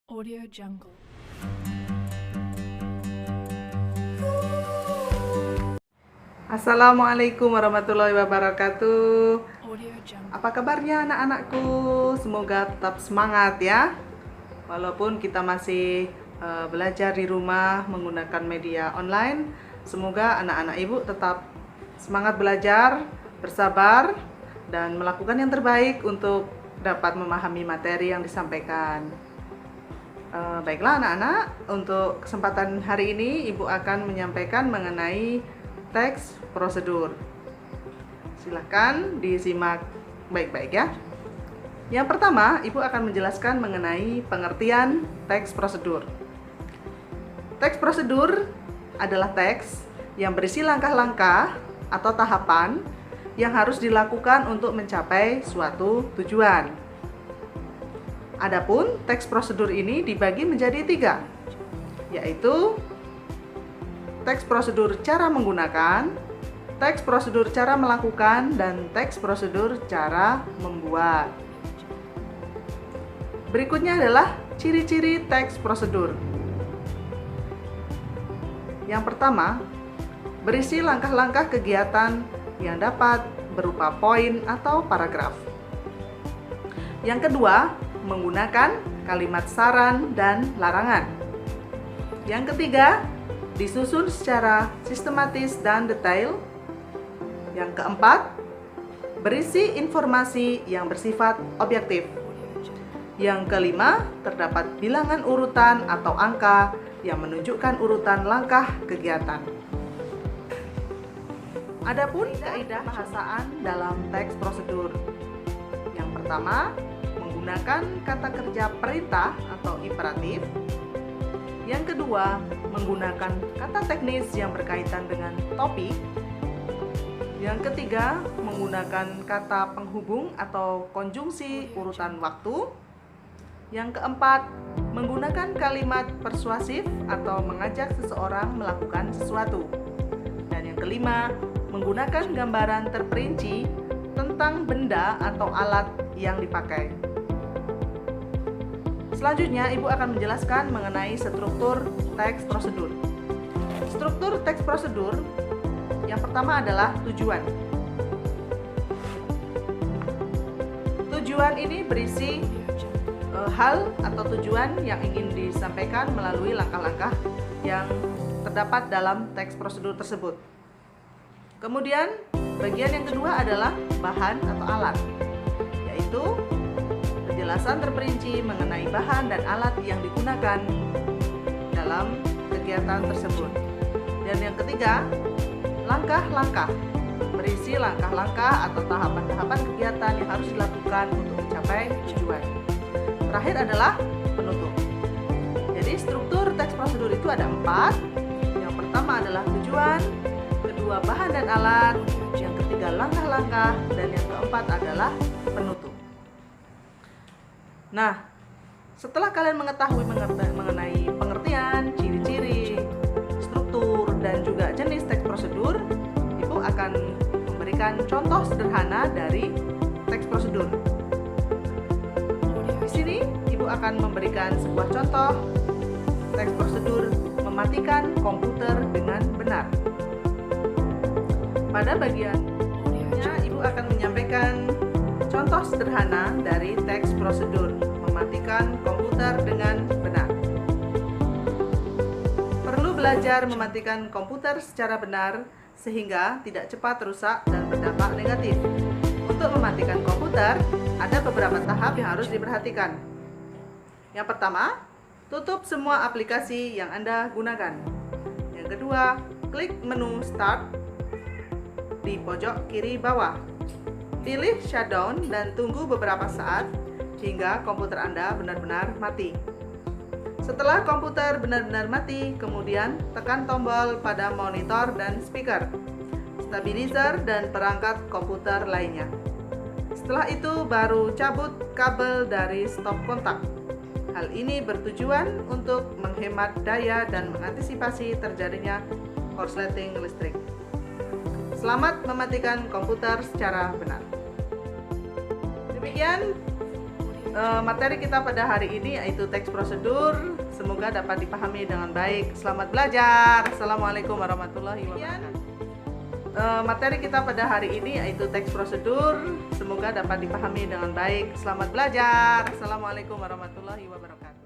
Audio Jungle. Assalamualaikum warahmatullahi wabarakatuh. Audio Jungle. Apa kabarnya anak-anakku? Semoga tetap semangat ya. Walaupun kita masih belajar di rumah menggunakan media online, semoga anak-anak ibu tetap semangat belajar, bersabar, dan melakukan yang terbaik untuk dapat memahami materi yang disampaikan. Baiklah anak-anak, untuk kesempatan hari ini ibu akan menyampaikan mengenai teks prosedur. Silahkan disimak baik-baik ya. Yang pertama, ibu akan menjelaskan mengenai pengertian teks prosedur. Teks prosedur adalah teks yang berisi langkah-langkah atau tahapan yang harus dilakukan untuk mencapai suatu tujuan. Adapun teks prosedur ini dibagi menjadi 3, yaitu teks prosedur cara menggunakan, teks prosedur cara melakukan, dan teks prosedur cara membuat. Berikutnya adalah ciri-ciri teks prosedur. Yang pertama, berisi langkah-langkah kegiatan yang dapat berupa poin atau paragraf. Yang kedua, menggunakan kalimat saran dan larangan. Yang ketiga, disusun secara sistematis dan detail. Yang keempat, berisi informasi yang bersifat objektif. Yang kelima, terdapat bilangan urutan atau angka yang menunjukkan urutan langkah kegiatan. Adapun kaidah bahasaan dalam teks prosedur. Yang pertama, menggunakan kata kerja perintah atau imperatif. Yang kedua, menggunakan kata teknis yang berkaitan dengan topik. Yang ketiga, menggunakan kata penghubung atau konjungsi urutan waktu. Yang keempat, menggunakan kalimat persuasif atau mengajak seseorang melakukan sesuatu. Dan yang kelima, menggunakan gambaran terperinci tentang benda atau alat yang dipakai. Selanjutnya, Ibu akan menjelaskan mengenai struktur teks prosedur. Struktur teks prosedur yang pertama adalah tujuan. Tujuan ini berisi hal atau tujuan yang ingin disampaikan melalui langkah-langkah yang terdapat dalam teks prosedur tersebut. Kemudian, bagian yang kedua adalah bahan atau alat, yaitu penjelasan terperinci mengenai bahan dan alat yang digunakan dalam kegiatan tersebut. Dan yang ketiga, langkah-langkah, berisi langkah-langkah atau tahapan-tahapan kegiatan yang harus dilakukan untuk mencapai tujuan. Terakhir adalah penutup. Jadi struktur teks prosedur itu ada 4. Yang pertama adalah tujuan, kedua bahan dan alat, yang ketiga langkah-langkah, dan yang keempat adalah penutup. Nah, setelah kalian mengetahui mengenai pengertian, ciri-ciri, struktur, dan juga jenis teks prosedur, Ibu akan memberikan contoh sederhana dari teks prosedur. Di sini, Ibu akan memberikan sebuah contoh teks prosedur mematikan komputer dengan benar. Pada bagiannya, Ibu akan menyampaikan contoh sederhana dari teks prosedur mematikan komputer dengan benar. Perlu belajar mematikan komputer secara benar sehingga tidak cepat rusak dan berdampak negatif. Untuk mematikan komputer, ada beberapa tahap yang harus diperhatikan. Yang pertama, tutup semua aplikasi yang Anda gunakan. Yang kedua, klik menu Start di pojok kiri bawah. Pilih shutdown dan tunggu beberapa saat hingga komputer Anda benar-benar mati. Setelah komputer benar-benar mati, kemudian tekan tombol pada monitor dan speaker, stabilizer, dan perangkat komputer lainnya. Setelah itu baru cabut kabel dari stop kontak. Hal ini bertujuan untuk menghemat daya dan mengantisipasi terjadinya korsleting listrik. Selamat mematikan komputer secara benar. Demikian Materi kita pada hari ini yaitu teks prosedur. Semoga dapat dipahami dengan baik. Selamat belajar. Assalamualaikum warahmatullahi wabarakatuh. Materi kita pada hari ini yaitu teks prosedur. Semoga dapat dipahami dengan baik. Selamat belajar. Assalamualaikum warahmatullahi wabarakatuh.